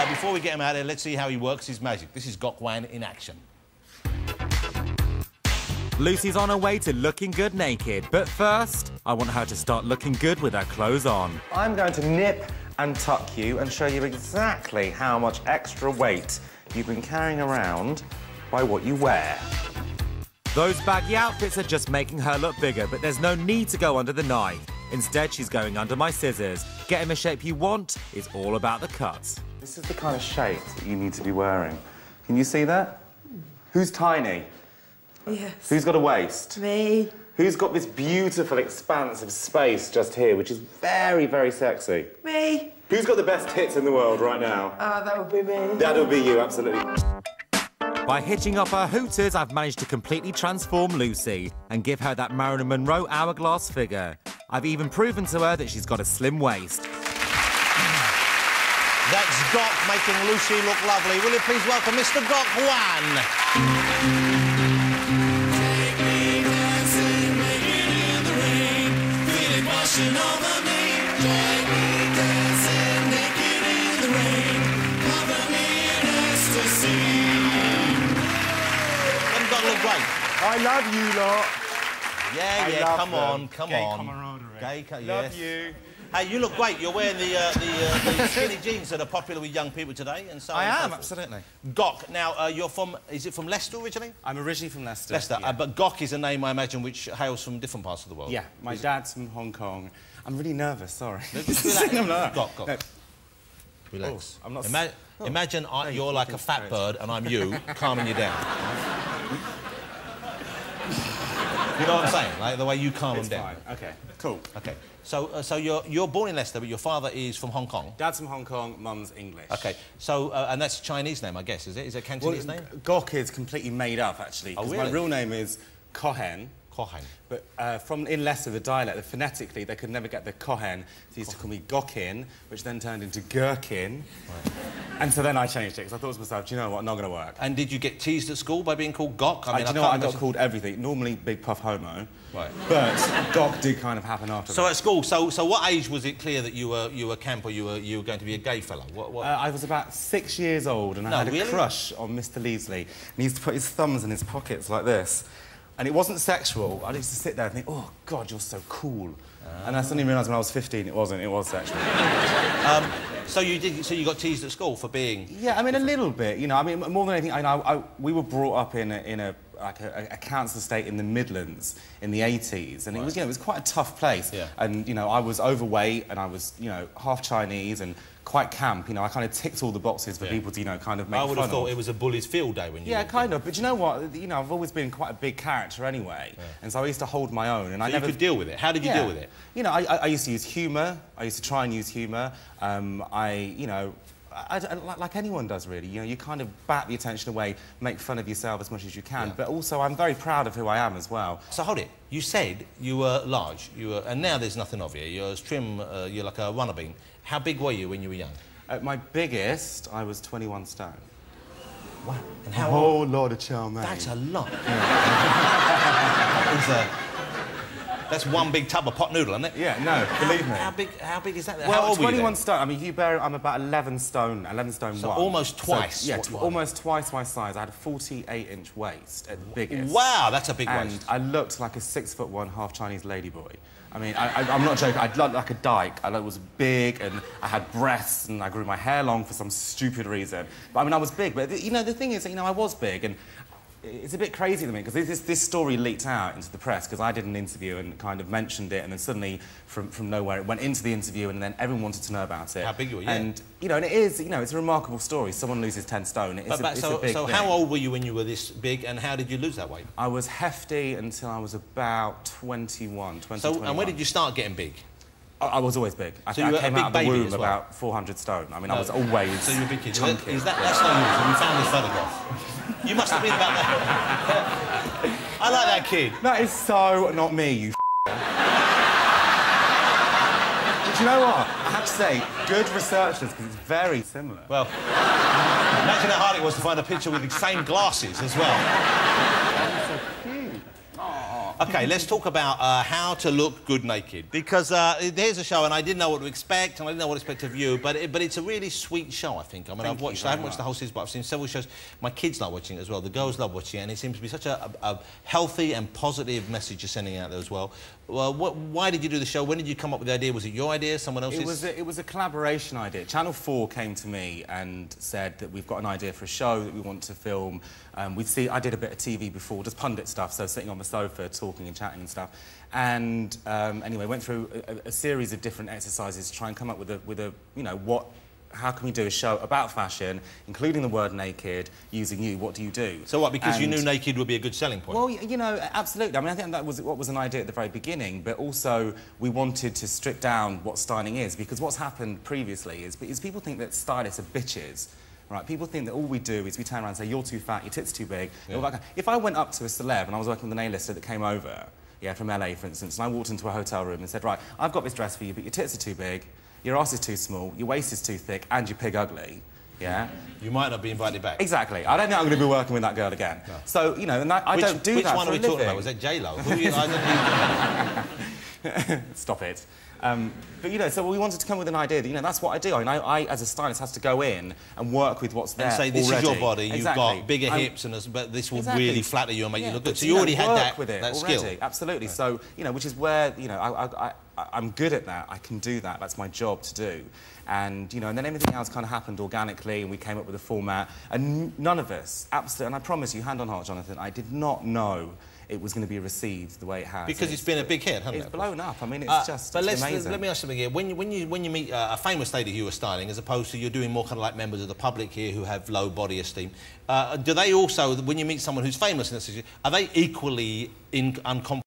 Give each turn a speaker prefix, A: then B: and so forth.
A: Right, before we get him out of there, let's see how he works his magic. This is Gok Wan in action.
B: Lucy's on her way to looking good naked, but first, I want her to start looking good with her clothes on.
C: I'm going to nip and tuck you and show you exactly how much extra weight you've been carrying around by what you wear.
B: Those baggy outfits are just making her look bigger, but there's no need to go under the knife. Instead, she's going under my scissors. Getting the shape you want is all about the cuts.
C: This is the kind of shape that you need to be wearing. Can you see that? Who's tiny?
D: Yes.
C: Who's got a waist?
D: Me.
C: Who's got this beautiful expanse of space just here, which is very, very sexy?
D: Me.
C: Who's got the best tits in the world right now?
D: That would be me.
C: That would be you, absolutely.
B: By hitching up her hooters, I've managed to completely transform Lucy and give her that Marilyn Monroe hourglass figure. I've even proven to her that she's got a slim waist.
A: That's Gok making Lucy look lovely. Will you please welcome Mr. Gok Wan?
E: Take me dancing, naked in the rain, feeling washing over me. Take me dancing, naked in the rain, cover me in ecstasy.
A: Doesn't Gok look great?
C: I love you lot.
A: Yeah, come on.
C: Gay camaraderie.
A: Yes.
C: Love you.
A: Hey, you look great. You're wearing the skinny jeans that are popular with young people today, and so on.
F: I
A: and so
F: am,
A: forth.
F: absolutely.
A: Gok. Now, you're from... Is it from Leicester originally?
F: I'm originally from Leicester.
A: Leicester.
F: Yeah.
A: But Gok is a name, I imagine, which hails from different parts of the world.
F: Yeah, my dad's from Hong Kong. I'm really nervous, sorry.
A: Just relax. Gok.
F: No.
A: Relax.
F: Oh, I'm not...
A: Imagine you're like a fat bird and I'm you, calming you down. You know what I'm saying? Like the way you calm them down.
F: Fine. OK, cool.
A: OK. So you're born in Leicester, but your father is from Hong Kong?
F: Dad's from Hong Kong, mum's English.
A: OK. So, and that's a Chinese name, I guess, is it? Is it a Cantonese name?
F: Gok is completely made up, actually.
A: Oh, really?
F: My real name is Cohen.
A: Cohen.
F: But in Leicester, the dialect, phonetically, they could never get the Cohen. So they used to call me Gokin, which then turned into Gherkin. Right. And so then I changed it, because I thought to myself, do you know what, not going to work.
A: And did you get teased at school by being called Gok?
F: I got called everything. Normally Big Puff Homo.
A: Right.
F: But Gok did kind of happen after
A: So
F: that.
A: at school, so what age was it clear that you were camp or you were going to be a gay fellow? What?
F: I was about 6 years old, and I had a crush on Mr. Leasley. And he used to put his thumbs in his pockets like this. And it wasn't sexual. I used to sit there and think, oh, God, you're so cool. And I suddenly realised when I was 15 it wasn't. It was sexual.
A: So you got teased at school for being...
F: Yeah, I mean, a little bit, you know. I mean, more than anything, we were brought up in a council estate in the Midlands in the 80s, and it was, you know, it was quite a tough place.
A: Yeah.
F: And, you know, I was overweight, and I was, you know, half Chinese and quite camp. You know, I kind of ticked all the boxes for people to, you know, kind of make fun of.
A: I would have thought it was a bully's field day when you...
F: Yeah, kind of. But you know what? You know, I've always been quite a big character anyway, and so I used to hold my own. And
A: so you could deal with it. How did you deal with it?
F: You know, I used to use humour. I used to try and use humour. You know, like anyone does, really. You know, you kind of bat the attention away, make fun of yourself as much as you can. But also, I'm very proud of who I am as well.
A: So hold it. You said you were large. And now there's nothing of you. You're as trim. You're like a runner bean. How big were you when you were young?
F: At my biggest, I was 21 stone.
A: Wow. And
F: how whole lot of chow mein.
A: That's a lot. That's one big tub of pot noodle, isn't it?
F: Yeah, no, believe me.
A: How big is that?
F: Well,
A: how old
F: 21
A: were you
F: stone. I mean, you bear, I'm about 11 stone 1.
A: So almost twice.
F: So, yeah, almost twice my size. I had a 48-inch waist at the biggest.
A: Wow, that's a big
F: waist. And I looked like a 6'1" half Chinese ladyboy. I mean, I'm not joking. I looked like a dyke. I was big, and I had breasts, and I grew my hair long for some stupid reason. But I mean, I was big. But you know, the thing is, that, you know, I was big, and it's a bit crazy to me because this story leaked out into the press because I did an interview and kind of mentioned it, and then suddenly from nowhere it went into the interview, and then everyone wanted to know about it.
A: How big you were, yeah.
F: And you know, and it is, you know, it's a remarkable story. Someone loses 10 stone. It's a big thing.
A: So how old were you when you were this big, and how did you lose that weight?
F: I was hefty until I was about 21.
A: So, and when did you start getting big?
F: I was always big.
A: So you were
F: I came
A: a big
F: out of the
A: baby
F: womb
A: as well?
F: About 400 stone. I mean, I was always
A: so you were a big kid.
F: chunky.
A: That's not you. So we found this photograph. You must have been about that. I like that kid.
F: That is so not me, you But you know what? I have to say, good researchers, because it's very similar.
A: Well, imagine how hard it was to find a picture with the same glasses as well.
F: That's so cute. Aww.
A: OK, let's talk about how to look good naked. Because there's a show, and I didn't know what to expect, and I didn't know what to expect of you, but it's a really sweet show, I think. I mean, I haven't watched the whole series, but I've seen several shows. My kids like watching it as well. The girls love watching it, and it seems to be such a healthy and positive message you're sending out there as well. Well, why did you do the show? When did you come up with the idea? Was it your idea, someone else's?
F: It was a collaboration idea. Channel 4 came to me and said that we've got an idea for a show that we want to film. I did a bit of TV before, just pundit stuff, so sitting on the sofa, talking and chatting and stuff. And anyway, went through a series of different exercises to try and come up with a you know, how can we do a show about fashion, including the word naked, using you? What do you do?
A: So what, because you knew naked would be a good selling point?
F: Well, you know, absolutely. I mean, I think that was what was an idea at the very beginning, but also we wanted to strip down what styling is, because what's happened previously is people think that stylists are bitches. Right, people think that all we do is we turn around and say, you're too fat, your tits too big. Yeah. If I went up to a celeb and I was working with an A-lister that came over, yeah, from LA, for instance, and I walked into a hotel room and said, right, I've got this dress for you, but your tits are too big, your ass is too small, your waist is too thick, and you're pig ugly. Yeah?
A: You might not be invited back.
F: Exactly. I don't think I'm going to be working with that girl again. No. So, you know, and I don't do that for a living. Which one are we talking about?
A: Was that J-Lo?
F: Stop it. But, you know, so we wanted to come with an idea that, you know, that's what I do. I mean, I as a stylist, has to go in and work with what's there
A: and say, this
F: already.
A: is your body,
F: exactly.
A: You've got bigger hips, but this will
F: exactly.
A: really flatter you and make you look good. So
F: you
A: you already had that
F: already.
A: skill.
F: Absolutely. Right. So, you know, which is where, you know, I'm good at that. I can do that. That's my job to do. And, you know, and then everything else kind of happened organically, and we came up with a format. And none of us, absolutely, and I promise you, hand on heart, Jonathan, I did not know it was going to be received the way it has.
A: Because it's been a big hit, hasn't it?
F: It's blown up. I mean, it's just amazing.
A: Let me ask something here. When you meet a famous lady who you're styling, as opposed to you're doing more kind of like members of the public here who have low body esteem, do they also, when you meet someone who's famous in that situation, are they equally uncomfortable?